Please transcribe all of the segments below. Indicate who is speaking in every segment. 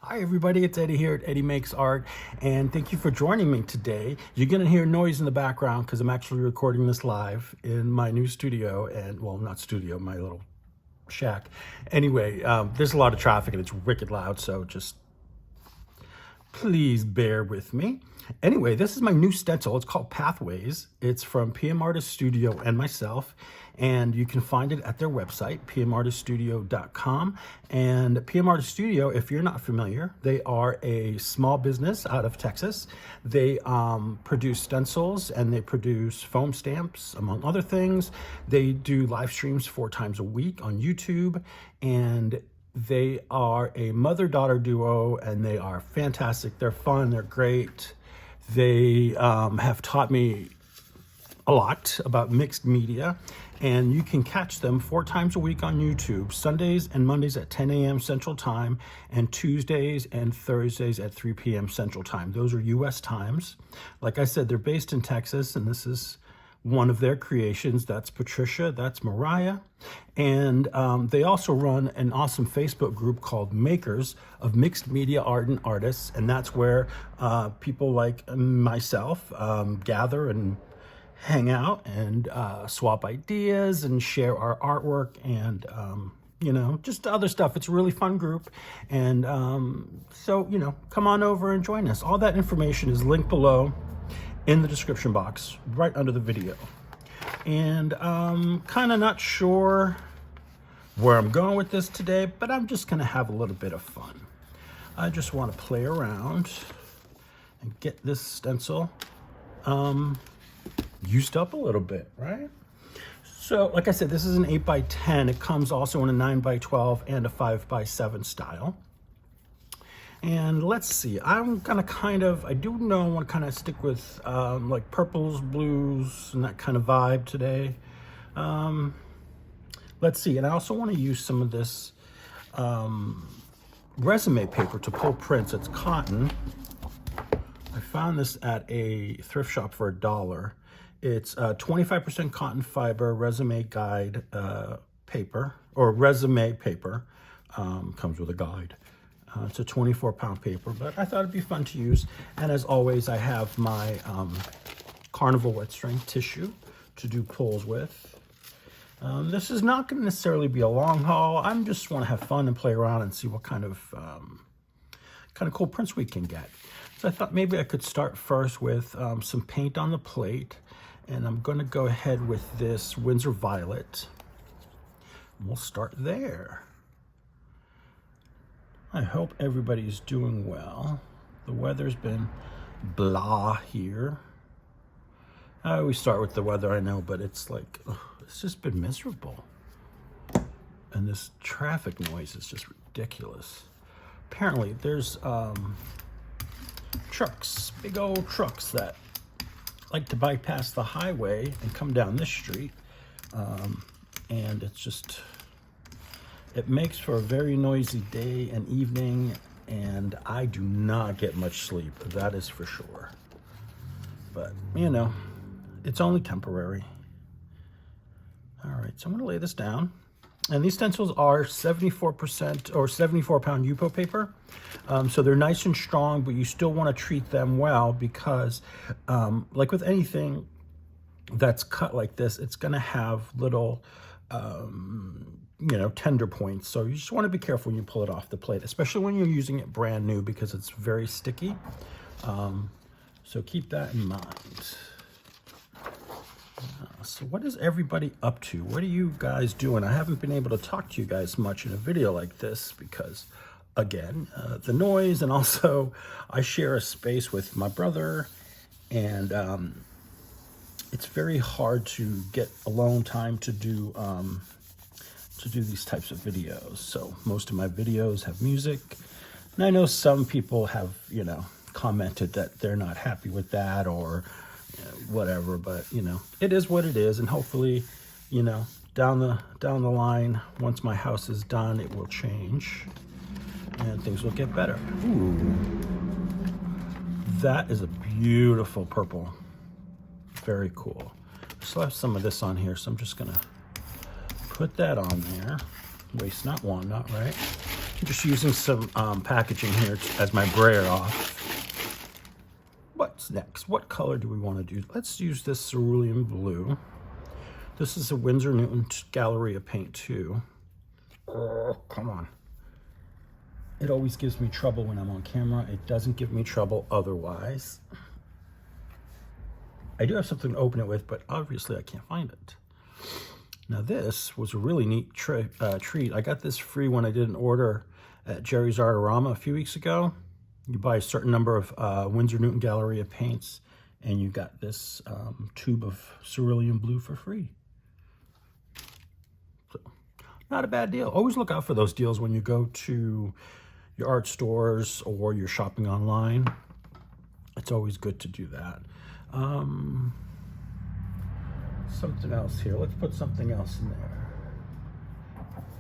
Speaker 1: Hi everybody, it's Eddie here at Eddie Makes Art, and thank you for joining me today. You're gonna hear noise in the background because I'm actually recording this live in my new studio, and well, not studio, my little shack. Anyway, there's a lot of traffic and it's wicked loud, so just please bear with me. Anyway, this is my new stencil. It's called Pathways. It's from PM Artist Studio and myself, and you can find it at their website, pmartiststudio.com. And PM Artist Studio, if you're not familiar, they are a small business out of Texas. They produce stencils and they produce foam stamps, among other things. They do live streams 4 times a week on YouTube, and they are a mother-daughter duo, and they are fantastic. They're fun, they're great. They have taught me a lot about mixed media, and you can catch them 4 times a week on YouTube, Sundays and Mondays at 10 a.m. Central Time, and Tuesdays and Thursdays at 3 p.m. Central Time. Those are US times. Like I said, they're based in Texas, and this is one of their creations. That's Patricia, that's Mariah. And they also run an awesome Facebook group called Makers of Mixed Media Art and Artists. And that's where people like myself gather and hang out and swap ideas and share our artwork and, you know, just other stuff. It's a really fun group. And so, you know, come on over and join us. All that information is linked below in the description box right under the video. And I'm kind of not sure where I'm going with this today, but I'm just gonna have a little bit of fun. I just want to play around and get this stencil used up a little bit, right? So like I said, this is an 8x10. It comes also in a 9x12 and a 5x7 style. And let's see, I'm gonna I do know I want to kind of stick with like purples, blues, and that kind of vibe today. Let's see, and I also want to use some of this resume paper to pull prints. It's cotton. I found this at a thrift shop for $1. It's 25% cotton fiber resume guide paper, or resume paper. Comes with a guide. It's a 24-pound paper, but I thought it'd be fun to use. And as always, I have my Carnival wet strength tissue to do pulls with. This is not going to necessarily be a long haul. I just want to have fun and play around and see what kind of cool prints we can get. So I thought maybe I could start first with some paint on the plate, and I'm going to go ahead with this Windsor Violet. And we'll start there. I hope everybody's doing well. The weather's been blah here. I always start with the weather, I know, but it's like, it's just been miserable. And this traffic noise is just ridiculous. Apparently there's trucks, big old trucks that like to bypass the highway and come down this street. And it's just, it makes for a very noisy day and evening, and I do not get much sleep, that is for sure. But, you know, it's only temporary. All right, so I'm gonna lay this down. And these stencils are 74% or 74-pound Yupo paper. So they're nice and strong, but you still wanna treat them well because, like with anything that's cut like this, it's gonna have little, you know, tender points. So you just want to be careful when you pull it off the plate, especially when you're using it brand new because it's very sticky. So keep that in mind. So what is everybody up to? What are you guys doing? I haven't been able to talk to you guys much in a video like this because, again, the noise, and also I share a space with my brother, and it's very hard to get alone time to do these types of videos. So most of my videos have music, and I know some people have, you know, commented that they're not happy with that or whatever, but you know, it is what it is. And hopefully, you know, down the line, once my house is done, it will change and things will get better. Ooh, that is a beautiful purple. Very cool. I still have some of this on here, so I'm just gonna put that on there. Waste not, want not, right? Just using some packaging here as my brayer off. What's next? What color do we want to do? Let's use this cerulean blue. This is a Winsor Newton Galleria paint too. Oh, come on. It always gives me trouble when I'm on camera. It doesn't give me trouble otherwise. I do have something to open it with, but obviously I can't find it. Now this was a really neat treat. I got this free when I did an order at Jerry's Artorama a few weeks ago. You buy a certain number of Winsor Newton Galleria paints, and you got this tube of cerulean blue for free. So, not a bad deal. Always look out for those deals when you go to your art stores or you're shopping online. It's always good to do that. Something else here. Let's put something else in there.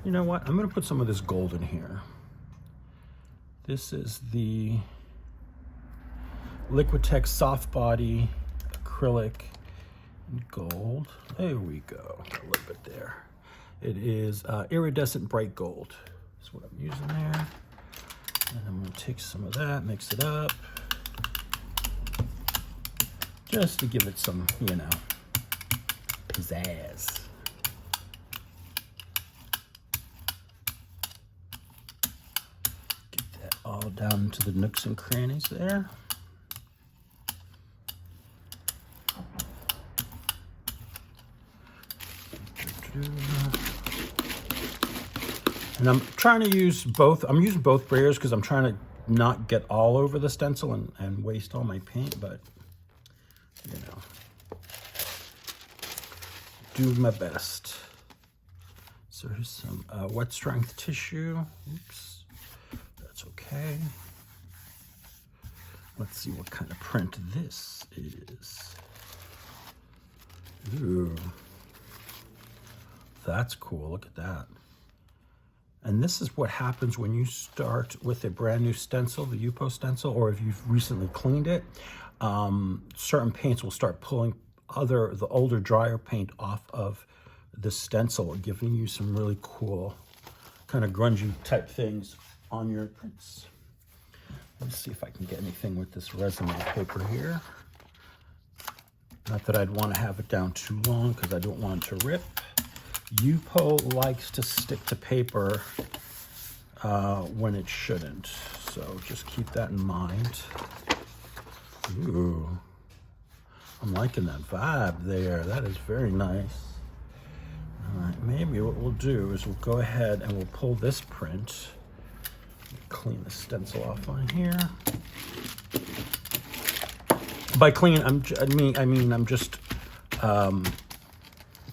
Speaker 1: You know what? I'm going to put some of this gold in here. This is the Liquitex Soft Body Acrylic Gold. There we go. Got a little bit there. It is iridescent bright gold. That's what I'm using there. And I'm going to take some of that, mix it up, just to give it some, you know, pizzazz. Get that all down into the nooks and crannies there. And I'm trying to use both. I'm using both brayers because I'm trying to not get all over the stencil and waste all my paint, but you know, do my best. So here's some wet strength tissue. Oops, that's okay. Let's see what kind of print this is. Ooh, that's cool. Look at that. And this is what happens when you start with a brand new stencil, the Yupo stencil, or if you've recently cleaned it. Certain paints will start pulling the older, drier paint off of the stencil, giving you some really cool, kind of grungy type things on your prints. Let's see if I can get anything with this resin paper here. Not that I'd want to have it down too long because I don't want it to rip. Yupo likes to stick to paper when it shouldn't, so just keep that in mind. Ooh, I'm liking that vibe there. That is very nice. All right, maybe what we'll do is we'll go ahead and we'll pull this print. Clean the stencil off on here. By clean, I'm just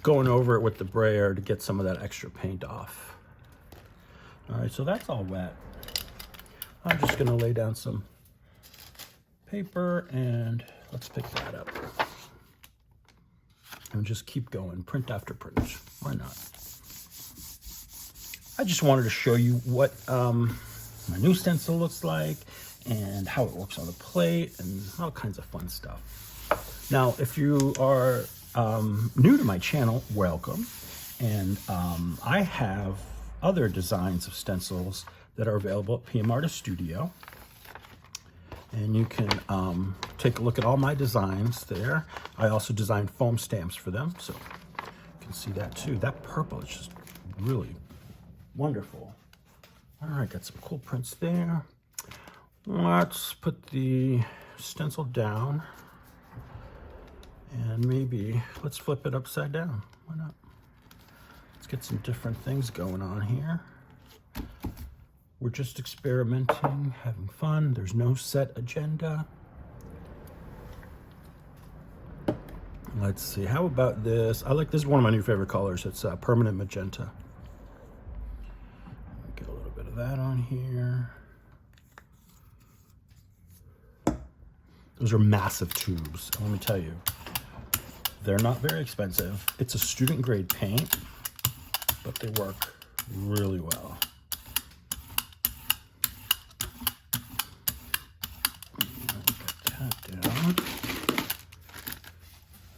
Speaker 1: going over it with the brayer to get some of that extra paint off. All right, so that's all wet. I'm just gonna lay down some paper and let's pick that up. And just keep going, print after print. Why not? I just wanted to show you what my new stencil looks like and how it works on the plate and all kinds of fun stuff. Now, if you are new to my channel, welcome. And I have other designs of stencils that are available at PM Artist Studio. And you can take a look at all my designs there. I also designed foam stamps for them, so you can see that too. That purple is just really wonderful. All right, got some cool prints there. Let's put the stencil down. And maybe let's flip it upside down. Why not? Let's get some different things going on here. We're just experimenting, having fun. There's no set agenda. Let's see, how about this? I like this, one of my new favorite colors. It's permanent magenta. Get a little bit of that on here. Those are massive tubes. And let me tell you, they're not very expensive. It's a student grade paint, but they work really well. Down.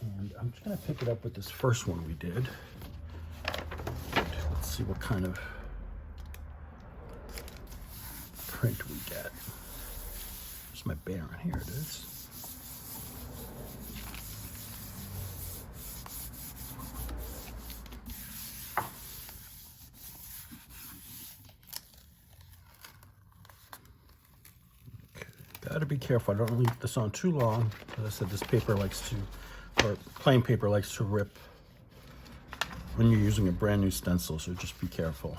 Speaker 1: And I'm just going to pick it up with this first one we did. Let's see what kind of print we get. There's my banner, here it is. Gotta be careful, I don't leave this on too long. As I said, this paper likes to, or plain paper likes to rip when you're using a brand new stencil, so just be careful.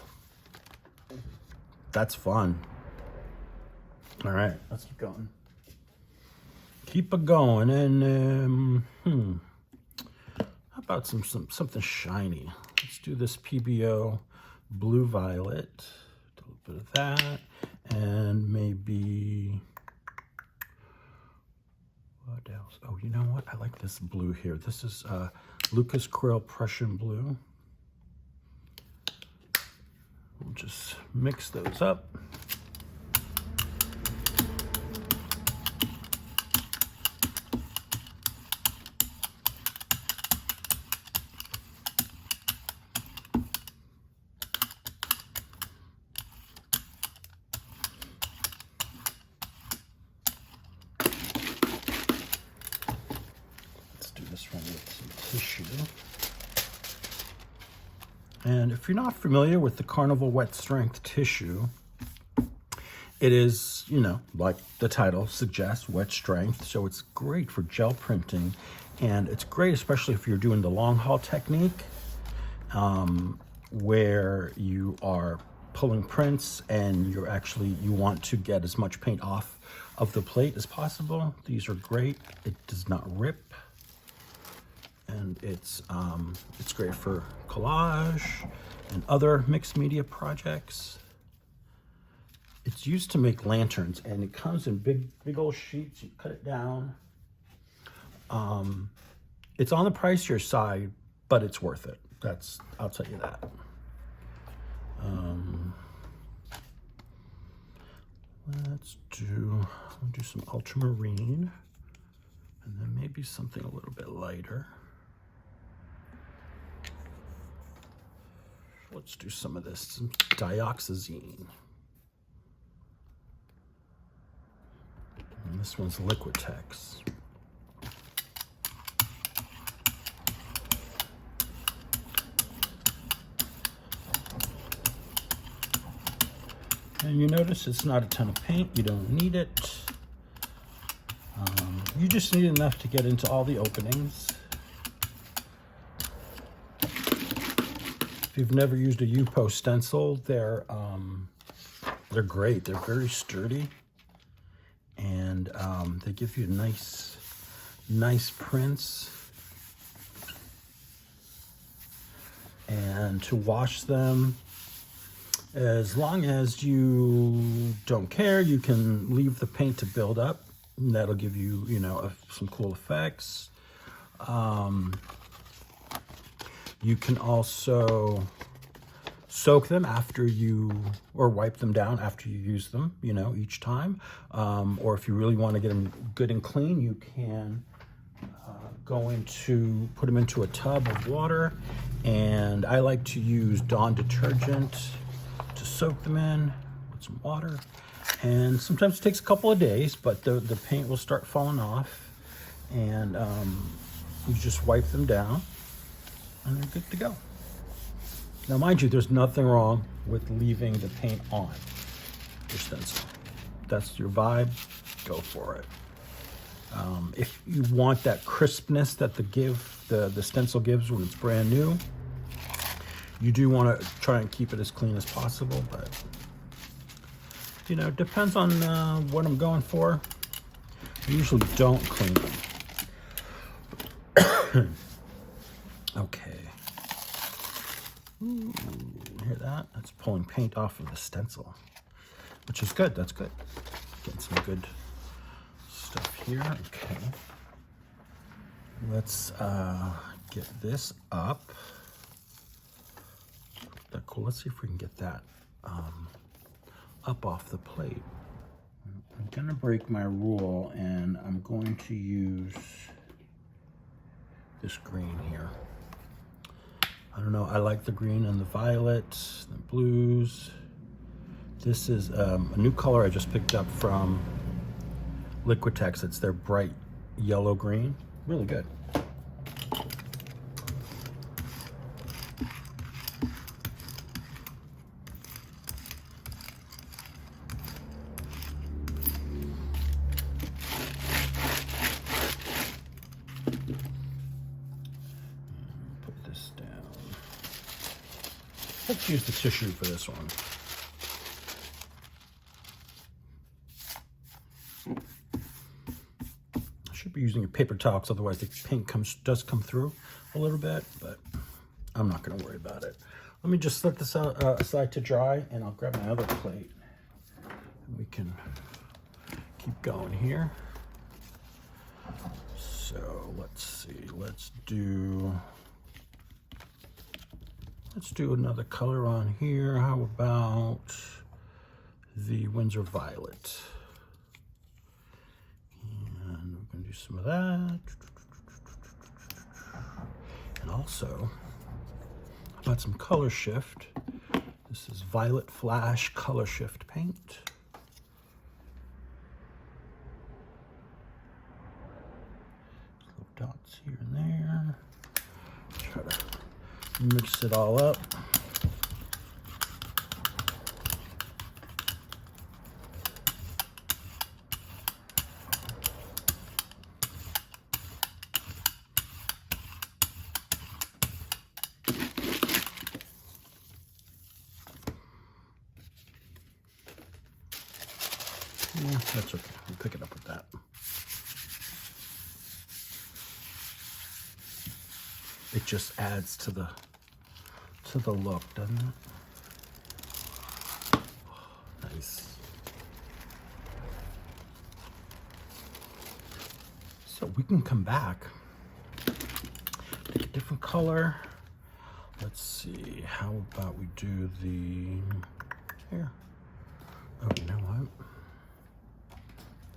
Speaker 1: That's fun. All right, let's keep going. Keep it going, and how about something shiny? Let's do this PBO blue violet. Do a little bit of that, and maybe. What else? Oh, you know what? I like this blue here. This is Lucas Krill Prussian blue. We'll just mix those up. This one with some tissue. And if you're not familiar with the Carnival Wet Strength tissue, it is, you know, like the title suggests, wet strength. So it's great for gel printing, and it's great especially if you're doing the long haul technique, where you are pulling prints and you want to get as much paint off of the plate as possible. These are great. It does not rip. And it's great for collage and other mixed media projects. It's used to make lanterns, and it comes in big old sheets. You cut it down. It's on the pricier side, but it's worth it. I'll tell you that. Let's do some ultramarine, and then maybe something a little bit lighter. Let's do some of this, some dioxazine. And this one's Liquitex. And you notice it's not a ton of paint. You don't need it. You just need enough to get into all the openings. If you've never used a U-Post stencil, they're great. They're very sturdy, and they give you nice prints. And to wash them, as long as you don't care, you can leave the paint to build up. And that'll give you, some cool effects. You can also soak them or wipe them down after you use them, each time. Or if you really want to get them good and clean, you can put them into a tub of water. And I like to use Dawn detergent to soak them in with some water. And sometimes it takes a couple of days, but the paint will start falling off. And you just wipe them down, and they're good to go. Now, mind you, there's nothing wrong with leaving the paint on your stencil. That's your vibe, go for it. If you want that crispness that the stencil gives when it's brand new, you do want to try and keep it as clean as possible, but it depends on what I'm going for. I usually don't clean them. Okay. Ooh, hear that? That's pulling paint off of the stencil, which is good. That's good. Getting some good stuff here. Okay. Let's get this up. That cool. Let's see if we can get that up off the plate. I'm gonna break my rule, and I'm going to use this green here. I don't know, I like the green and the violet, the blues. This is a new color I just picked up from Liquitex. It's their bright yellow green. Really good. Put this down. Let's use the tissue for this one. I should be using a paper towel, because otherwise the paint does come through a little bit, but I'm not going to worry about it. Let me just set this out, aside to dry, and I'll grab my other plate. And we can keep going here. So let's see, let's do another color on here. How about the Windsor Violet? And we're gonna do some of that. And also, how about some color shift? This is Violet Flash Color Shift paint. Little dots here and there. Try to mix it all up. Yeah, that's okay. We'll pick it up with that. It just adds to the look, doesn't it? Oh, nice. So we can come back, take a different color. Let's see, how about we do the, here. Oh, you know what?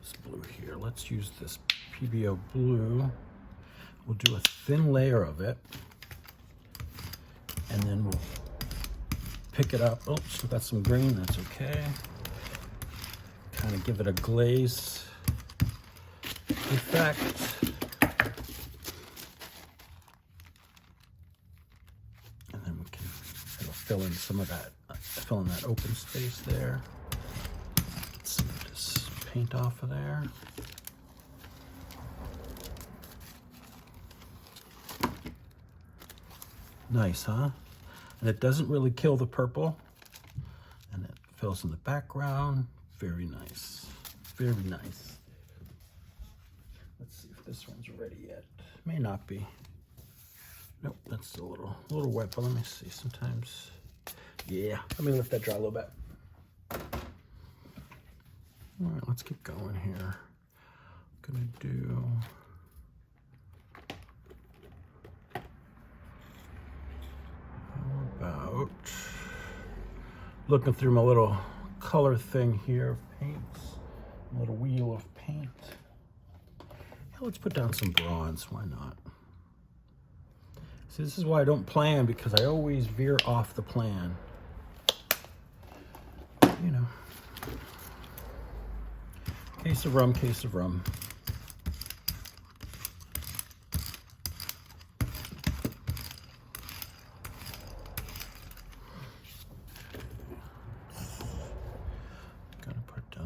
Speaker 1: This blue here, let's use this PBO blue. We'll do a thin layer of it, and then we'll pick it up. Oh, so that's some green, that's okay. Kind of give it a glaze effect. And then it'll fill in some of that, fill in that open space there. Let's just paint off of there. Nice, huh? And it doesn't really kill the purple. And it fills in the background. Very nice. Very nice. Let's see if this one's ready yet. May not be. Nope, that's a little wet, but let me see. Sometimes, yeah. Let me let that dry a little bit. All right, let's keep going here. I'm gonna do, about looking through my little color thing here of paints, a little wheel of paint. Yeah, let's put down some bronze, why not? See, this is why I don't plan, because I always veer off the plan. You know, case of rum, case of rum.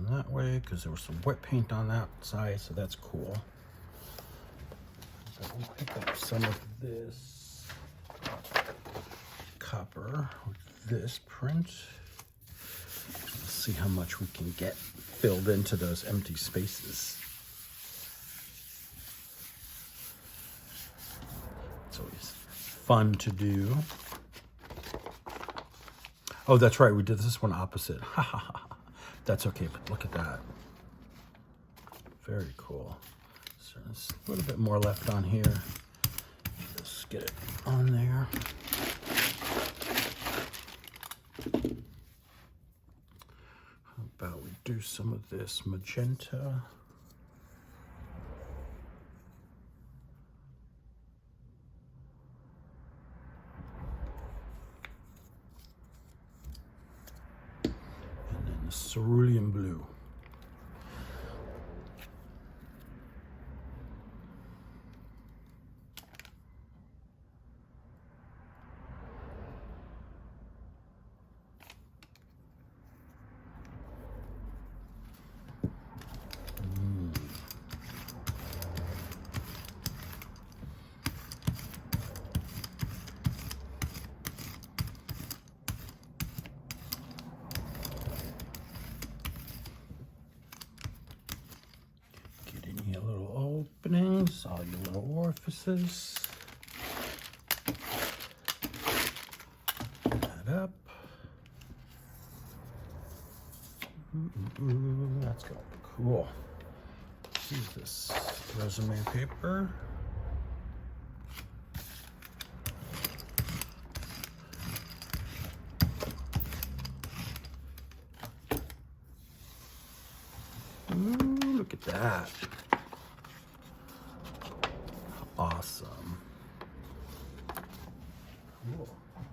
Speaker 1: That way, because there was some wet paint on that side, so that's cool. So we'll pick up some of this copper with this print. Let's see how much we can get filled into those empty spaces. It's always fun to do. Oh, that's right, we did this one opposite. Ha ha ha. That's okay, but look at that. Very cool. So there's a little bit more left on here. Just get it on there. How about we do some of this magenta? And then cerulean blue. Your little openings, all your little orifices. That up. That's gonna be cool. Let's use this resume paper. Ooh, look at that. Awesome. Cool.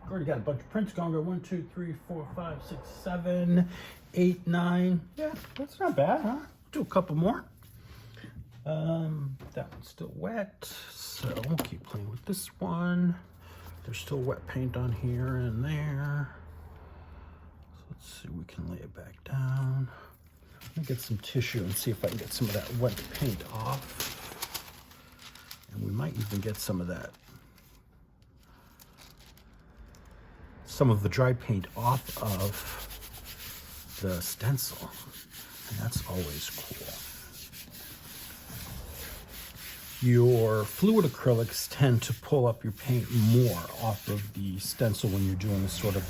Speaker 1: Already got a bunch of prints going. Go 1, 2, 3, 4, 5, 6, 7, 8, 9. Yeah, that's not bad, huh? Do a couple more. That one's still wet, so we'll keep playing with this one. There's still wet paint on here and there. So let's see, we can lay it back down. Let me get some tissue and see if I can get some of that wet paint off. And we might even get some of that, some of the dry paint off of the stencil. And that's always cool. Your fluid acrylics tend to pull up your paint more off of the stencil when you're doing this sort of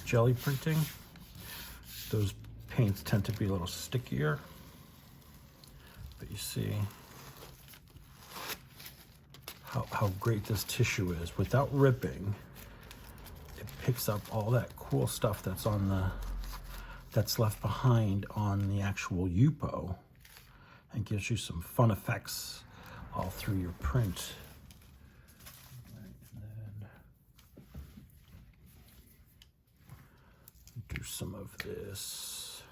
Speaker 1: jelly printing. Those paints tend to be a little stickier. But you see how great this tissue is. Without ripping, it picks up all that cool stuff that's on that's left behind on the actual Yupo and gives you some fun effects all through your print. Right, and then do some of this.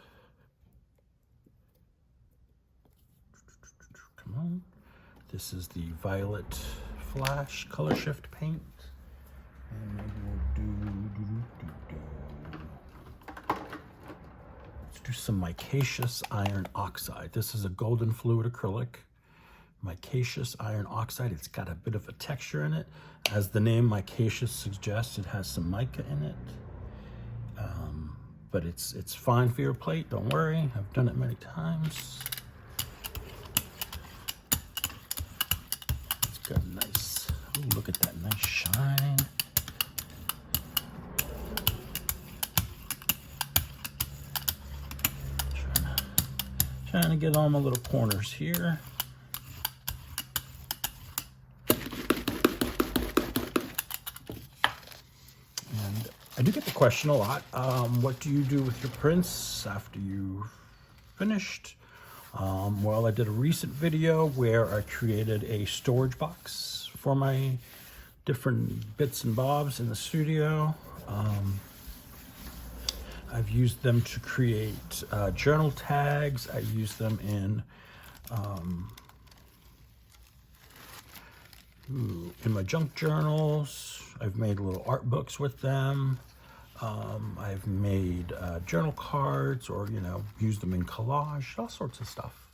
Speaker 1: Come on. This is the Violet Flash Color Shift paint. And maybe we'll let's do some micaceous iron oxide. This is a golden fluid acrylic. Micaceous iron oxide. It's got a bit of a texture in it. As the name micaceous suggests, it has some mica in it. But it's fine for your plate, don't worry. I've done it many times. Got a nice, ooh, look at that nice shine. Trying to get on my little corners here. And I do get the question a lot, what do you do with your prints after you've finished? Well, I did a recent video where I created a storage box for my different bits and bobs in the studio. I've used them to create journal tags. I use them in my junk journals. I've made little art books with them. I've made journal cards, or used them in collage, all sorts of stuff.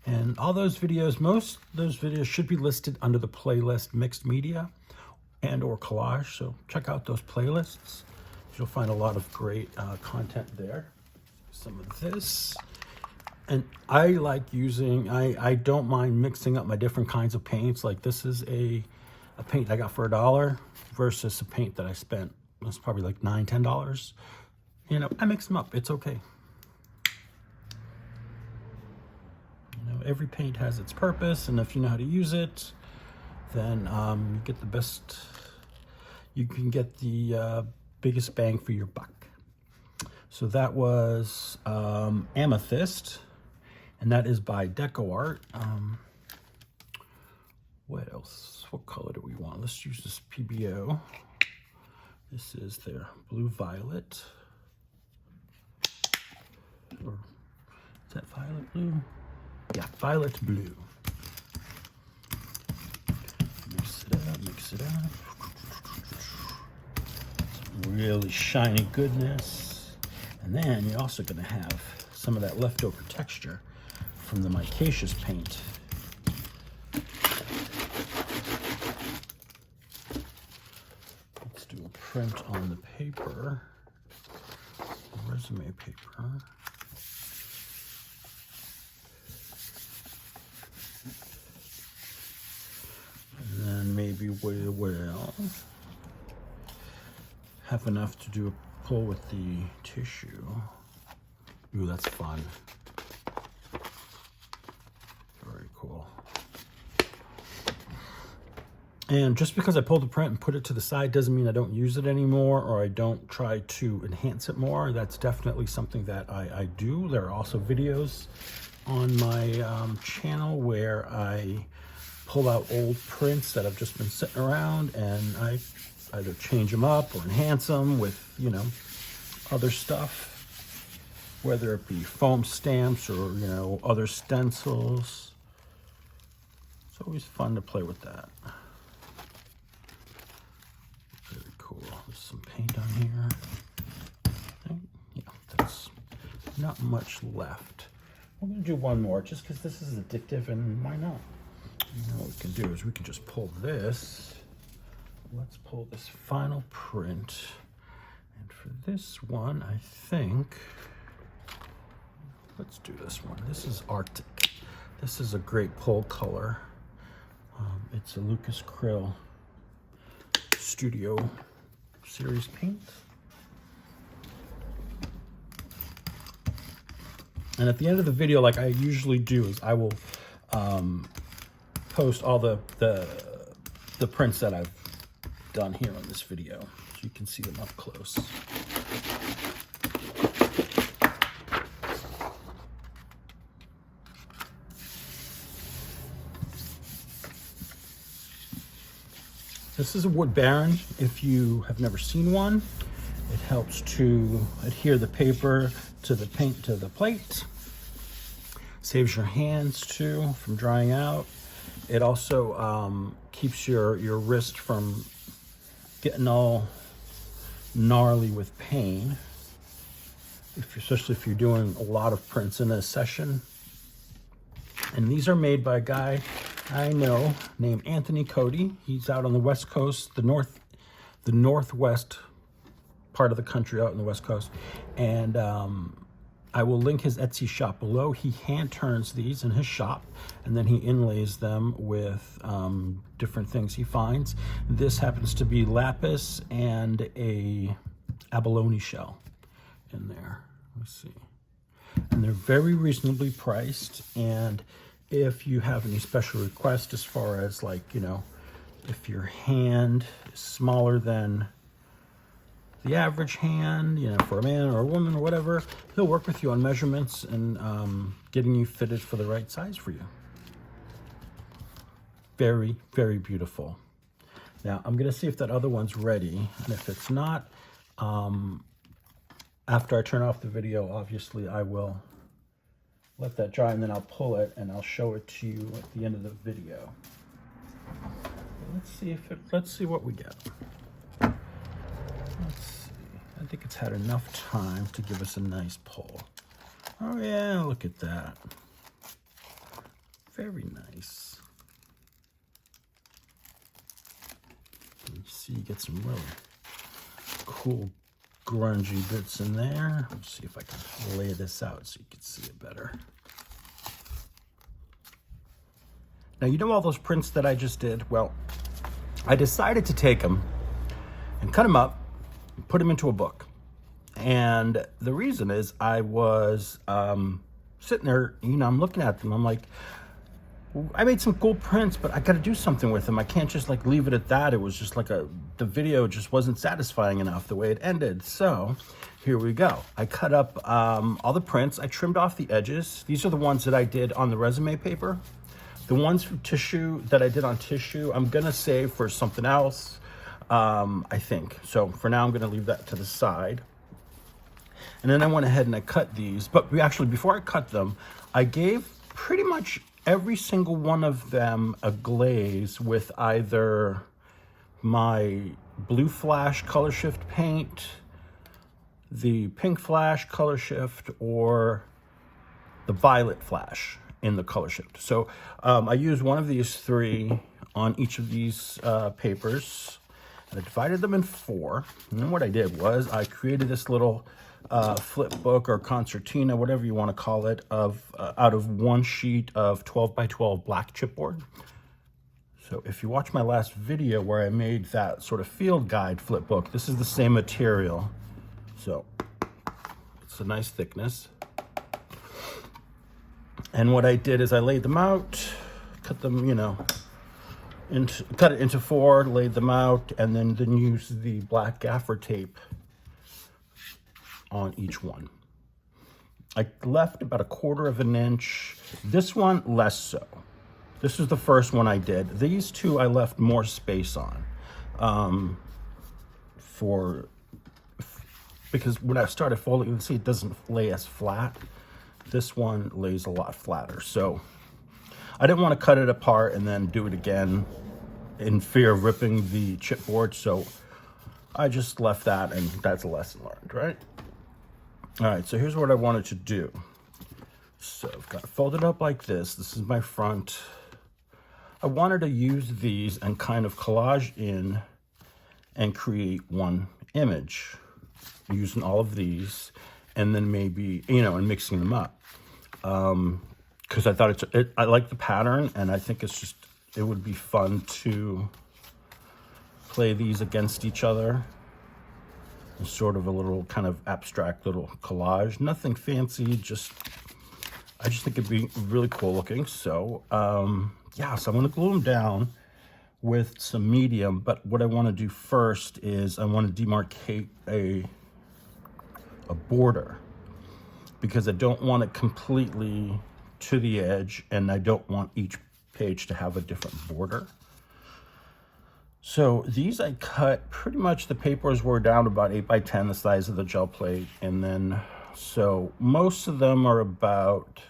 Speaker 1: And all those videos, most of those videos should be listed under the playlist Mixed Media and or Collage. So check out those playlists. You'll find a lot of great content there. Some of this. And I like using, I don't mind mixing up my different kinds of paints. Like this is a paint I got for $1 versus a paint that I spent, it's probably like $9, $10. I mix them up, it's okay. Every paint has its purpose, and if you know how to use it, then you get the best, you can get the biggest bang for your buck. So that was Amethyst, and that is by Deco Art. What else? What color do we want? Let's use this PBO. This is their Blue Violet. Or Is that violet blue? Yeah, violet blue. Mix it up, mix it up. Some really shiny goodness. And then you're also gonna have some of that leftover texture from the micaceous paint. Let's do a print on the paper, resume paper. And then maybe we will have enough to do a pull with the tissue. Ooh, that's fun. Very cool. And just because I pulled the print and put it to the side doesn't mean I don't use it anymore or I don't try to enhance it more. That's definitely something that I do. There are also videos on my channel where I pull out old prints that have just been sitting around and I either change them up or enhance them with, you know, other stuff, whether it be foam stamps or, you know, other stencils. It's always fun to play with that. Very cool. There's some paint on here. Yeah, that's not much left. We're gonna do one more just because this is addictive and why not? You know what we can do is we can just pull this. Let's pull this final print. And for this one, I think, let's do this one. This is Arctic. This is a great pull color. It's a Lucas Krill Studio Series paint. And at the end of the video, like I usually do, is I will post all the prints that I've done here on this video, so you can see them up close. This is a wood baron. If you have never seen one, it helps to adhere the paper to the paint to the plate. Saves your hands too from drying out. It also keeps your wrist from getting all gnarly with pain, especially if you're doing a lot of prints in a session. And these are made by a guy I know named Anthony Cody. He's out on the West Coast, the northwest part of the country, out on the West Coast. And I will link his Etsy shop below. He hand turns these in his shop, and then he inlays them with different things he finds. This happens to be lapis and a abalone shell in there. Let's see. And they're very reasonably priced. And if you have any special requests as far as, like, you know, if your hand is smaller than the average hand, you know, for a man or a woman or whatever, he'll work with you on measurements and getting you fitted for the right size for you. Very, very beautiful. Now, I'm going to see if that other one's ready. And if it's not, after I turn off the video, obviously, I will let that dry, and then I'll pull it and I'll show it to you at the end of the video. Let's see what we get. Let's see. I think it's had enough time to give us a nice pull. Oh yeah, look at that. Very nice. You see, you get some really cool grungy bits in there. Let's see if I can lay this out so you can see it better. Now, you know all those prints that I just did? Well, I decided to take them and cut them up, put them into a book. And the reason is I was sitting there, you know, I'm looking at them. I'm like, I made some cool prints, but I got to do something with them. I can't just like leave it at that. It was just like the video just wasn't satisfying enough the way it ended. So here we go. I cut up all the prints. I trimmed off the edges. These are the ones that I did on the resume paper. The ones from tissue that I did on tissue, I'm going to save for something else, I think. So for now, I'm going to leave that to the side. And then I went ahead and I cut these, but before I cut them, I gave pretty much every single one of them a glaze with either my blue flash color shift paint, the pink flash color shift, or the violet flash in the color shift. So I used one of these three on each of these papers. And I divided them in 4. And then what I did was I created this little flip book or concertina, whatever you want to call it, out of one sheet of 12 by 12 black chipboard. So if you watch my last video where I made that sort of field guide flip book, this is the same material. So it's a nice thickness. And what I did is I laid them out, cut them, cut it into 4, laid them out, and then used the black gaffer tape on each one. I left about 1/4 of an inch. This one, less so. This was the first one I did. These two I left more space on because when I started folding, you can see it doesn't lay as flat. This one lays a lot flatter. So I didn't want to cut it apart and then do it again in fear of ripping the chipboard. So I just left that, and that's a lesson learned, right? All right, so here's what I wanted to do. So I've got it folded up like this. This is my front. I wanted to use these and kind of collage in and create one image using all of these, and then maybe, and mixing them up. Because I thought I like the pattern, and I think it would be fun to play these against each other. It's sort of a little kind of abstract little collage. Nothing fancy, I just think it'd be really cool looking. So, yeah, so I'm gonna glue them down with some medium, but what I wanna do first is I wanna demarcate a border, because I don't want it completely to the edge, and I don't want each page to have a different border. So these I cut, pretty much the papers were down about 8 by 10, the size of the gel plate. And then, so most of them are about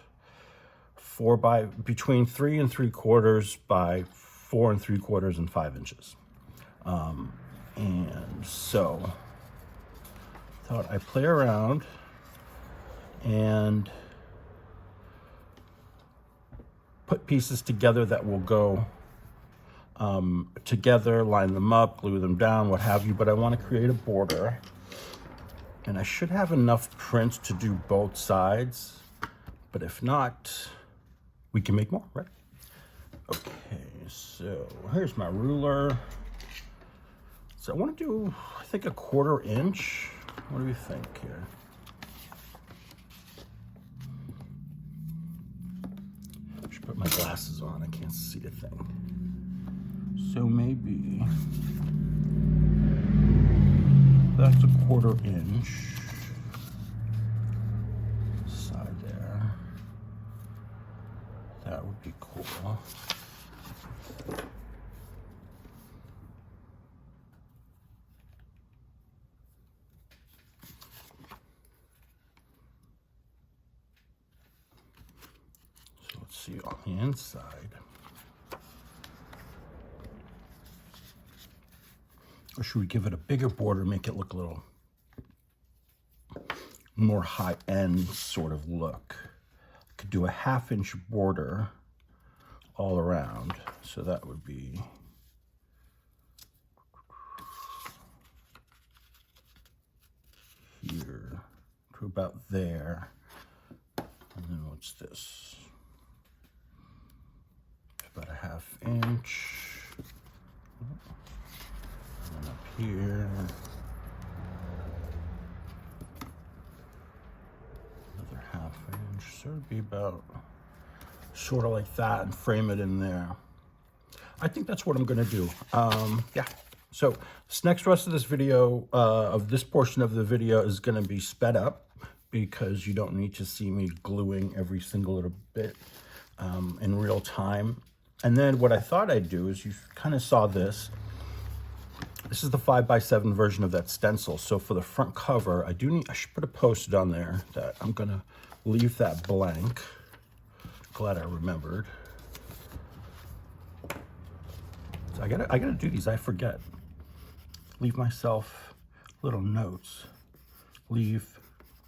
Speaker 1: between 3 3/4 by 4 3/4 and 5 inches. And so thought I'd play around and put pieces together that will go together, line them up, glue them down, what have you, but I want to create a border, and I should have enough print to do both sides, but if not, we can make more, right? Okay, so here's my ruler. So I want to do, I think, 1/4 inch. What do we think here? I should put my glasses on, I can't see a thing. So maybe that's 1/4 inch side there. That would be cool. So let's see on the inside. Or should we give it a bigger border, make it look a little more high-end sort of look? Could do a 1/2 inch border all around. So that would be here to about there. And then what's this? About a 1/2 inch. And up here, another 1/2 inch, so it'd be about sort of like that, and frame it in there. I think that's what I'm gonna do. Yeah, so this rest of this video, of this portion of the video, is gonna be sped up, because you don't need to see me gluing every single little bit in real time. And then what I thought I'd do is, you kind of saw this, This is the 5x7 version of that stencil. So for the front cover, I should put a post-it on there that I'm gonna leave that blank. Glad I remembered. So I gotta do these, I forget. Leave myself little notes. Leave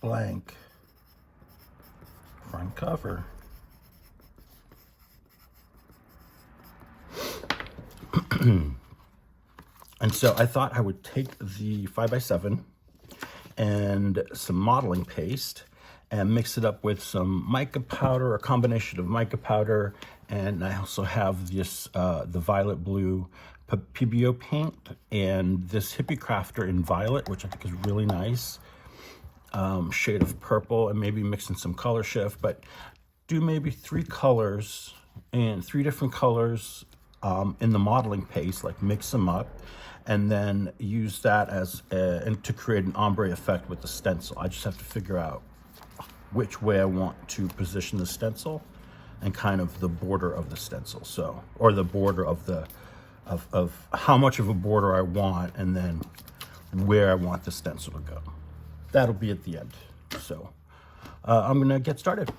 Speaker 1: blank front cover. And so I thought I would take the 5x7 and some modeling paste and mix it up with some mica powder, a combination of mica powder, and I also have this the violet blue PBO paint and this Hippie Crafter in violet, which I think is really nice. Shade of purple, and maybe mix in some color shift, but do maybe 3 colors and 3 different colors in the modeling paste, like mix them up, and then use that as and to create an ombre effect with the stencil. I just have to figure out which way I want to position the stencil and kind of the border of the stencil. So, or the border of the of how much of a border I want, and then where I want the stencil to go. That'll be at the end. So I'm gonna get started.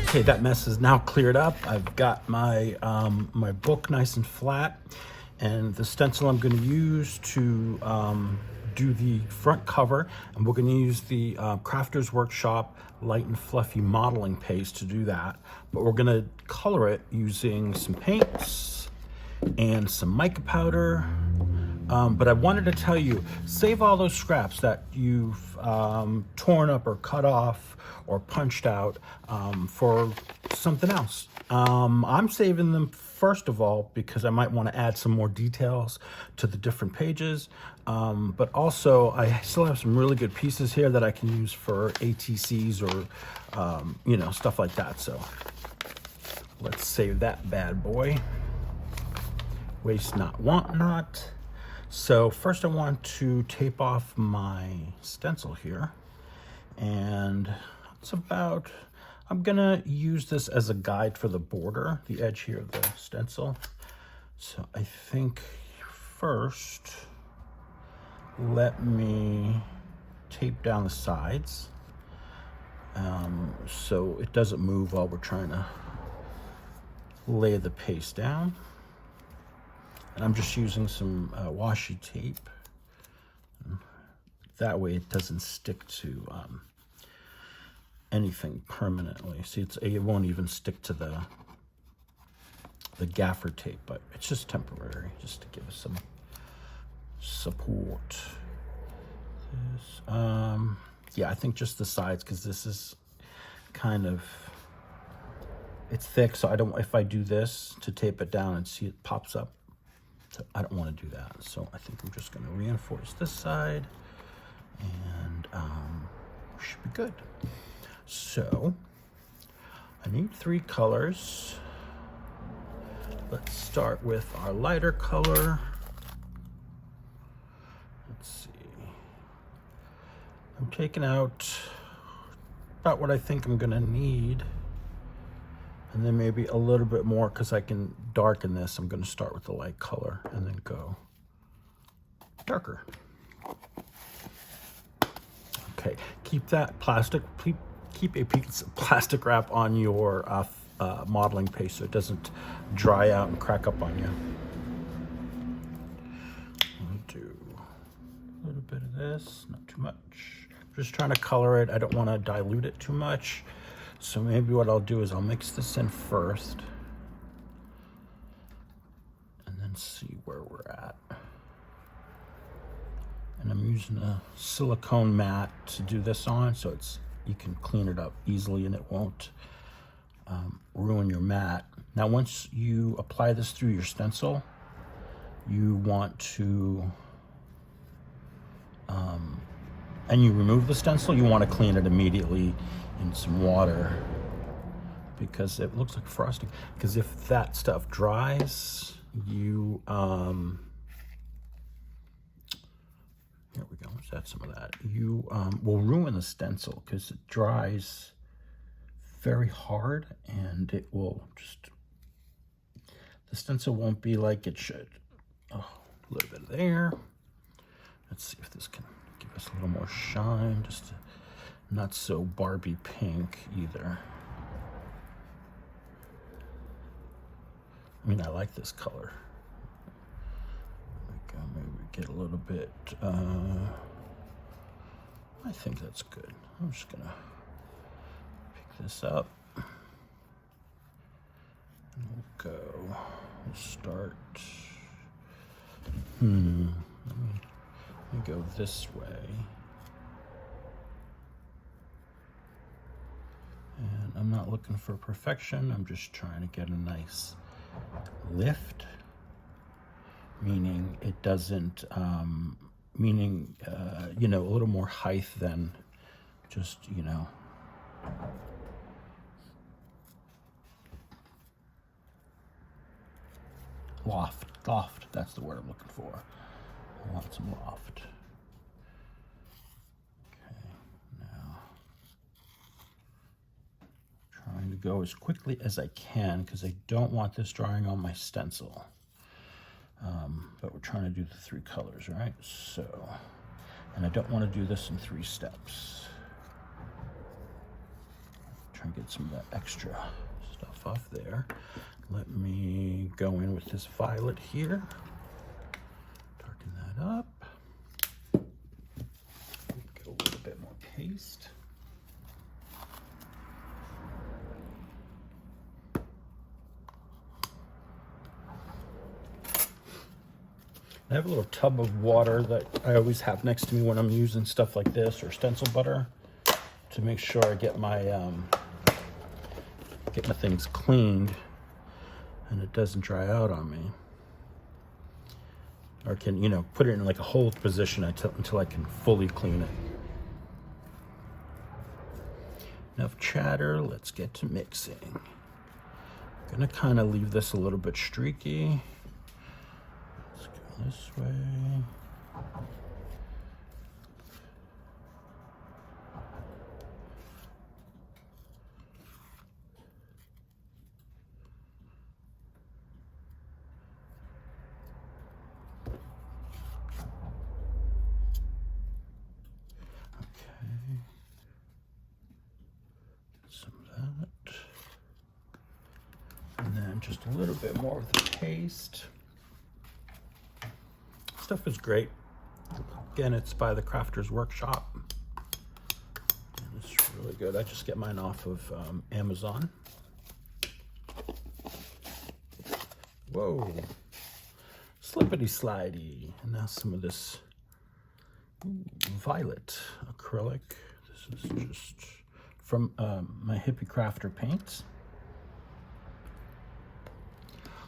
Speaker 1: Okay, that mess is now cleared up. I've got my my book nice and flat, and the stencil I'm going to use to do the front cover, and we're going to use the Crafter's Workshop Light and Fluffy modeling paste to do that. But we're going to color it using some paints and some mica powder. But I wanted to tell you, save all those scraps that you've torn up or cut off or punched out for something else. I'm saving them first of all because I might want to add some more details to the different pages. But also I still have some really good pieces here that I can use for ATCs or, you know, stuff like that. So let's save that bad boy. Waste not, want not. So first I want to tape off my stencil here, and it's about, I'm gonna use this as a guide for the border, the edge here of the stencil. So I think first, let me tape down the sides so it doesn't move while we're trying to lay the paste down. And I'm just using some washi tape. That way it doesn't stick to anything permanently. See, it won't even stick to the gaffer tape, but it's just temporary, just to give us some support. This, yeah, I think just the sides, because this is kind of, it's thick, so I don't, if I do this to tape it down and see it pops up, so I don't want to do that. So I think I'm just going to reinforce this side, and should be good. So I need 3 colors. Let's start with our lighter color. Let's see. I'm taking out about what I think I'm going to need. And then maybe a little bit more because I can darken this. I'm going to start with the light color and then go darker. Okay, keep that plastic, keep a piece of plastic wrap on your modeling paste so it doesn't dry out and crack up on you. I'll do a little bit of this, not too much. I'm just trying to color it. I don't want to dilute it too much. So maybe what I'll do is I'll mix this in first and then see where we're at. And I'm using a silicone mat to do this on, so you can clean it up easily and it won't ruin your mat. Now once you apply this through your stencil, you want to, and you remove the stencil, you want to clean it immediately in some water because it looks like frosting. Because if that stuff dries, you here we go, let's add some of that. You will ruin the stencil because it dries very hard and it will just, the stencil won't be like it should. Oh, a little bit there. Let's see if this can give us a little more shine, just to, not so Barbie pink either. I mean, I like this color. Like, maybe we get a little bit, I think that's good. I'm just gonna pick this up. And we'll go, we'll start, let me go this way. And I'm not looking for perfection. I'm just trying to get a nice lift, meaning it doesn't, you know, a little more height than just, you know, loft, that's the word I'm looking for. I want some loft. Trying to go as quickly as I can because I don't want this drying on my stencil. But we're trying to do the 3 colors, right? So, and I don't want to do this in 3 steps. Try and get some of that extra stuff off there. Let me go in with this violet here. Darken that up. Get a little bit more paste. I have a little tub of water that I always have next to me when I'm using stuff like this or stencil butter to make sure I get my things cleaned and it doesn't dry out on me. Or can, you know, put it in like a hold position until I can fully clean it. Enough chatter, let's get to mixing. I'm gonna kind of leave this a little bit streaky. Let's go this way. Some of that. And then just a little bit more of the paste. Stuff is great. Again, it's by the Crafter's Workshop. And it's really good. I just get mine off of Amazon. Whoa. Slippity slidey. And now some of this violet acrylic. This is just from my Hippie Crafter paints.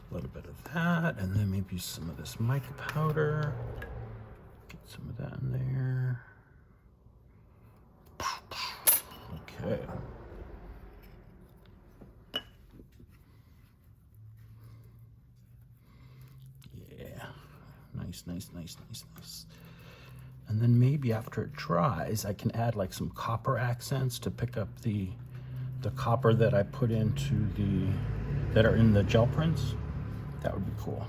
Speaker 1: A little bit of that, and then maybe some of this mica powder. Get some of that in there. Okay. Yeah. Nice, nice, nice, nice, nice. And then maybe after it dries, I can add like some copper accents to pick up the copper that I put into that are in the gel prints. That would be cool.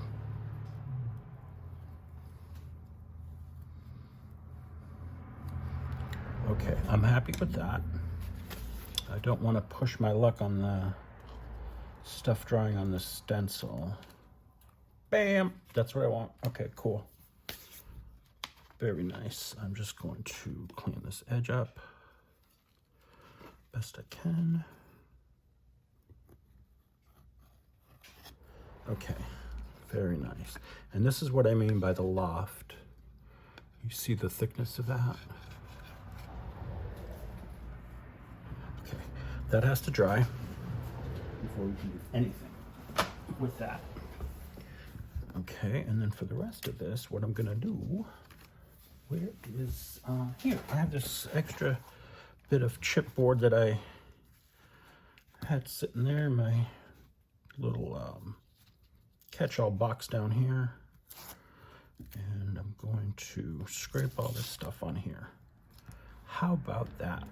Speaker 1: Okay, I'm happy with that. I don't want to push my luck on the stuff drying on the stencil. Bam! That's what I want. Okay, cool. Very nice. I'm just going to clean this edge up best I can. Okay, very nice. And this is what I mean by the loft. You see the thickness of that? Okay, that has to dry before we can do anything with that. Okay, and then for the rest of this, what I'm gonna do, where is, here, I have this extra bit of chipboard that I had sitting there in my little catch-all box down here, and I'm going to scrape all this stuff on here. How about that?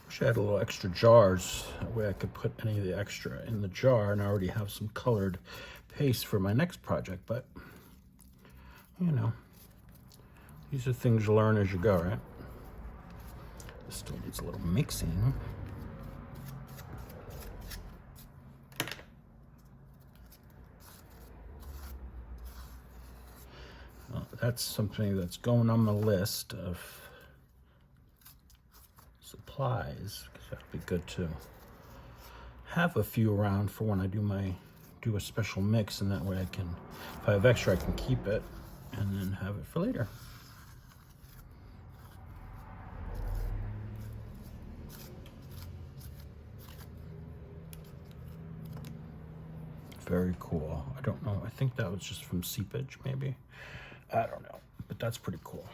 Speaker 1: Wish I had a little extra jars, that way I could put any of the extra in the jar, and I already have some colored paste for my next project, but you know, these are things you learn as you go, right? This still needs a little mixing. That's something that's going on the list of supplies, because that'd be good to have a few around for when I do a special mix, and that way I can, if I have extra, I can keep it and then have it for later. Very cool. I don't know. I think that was just from seepage, maybe. I don't know, but that's pretty cool.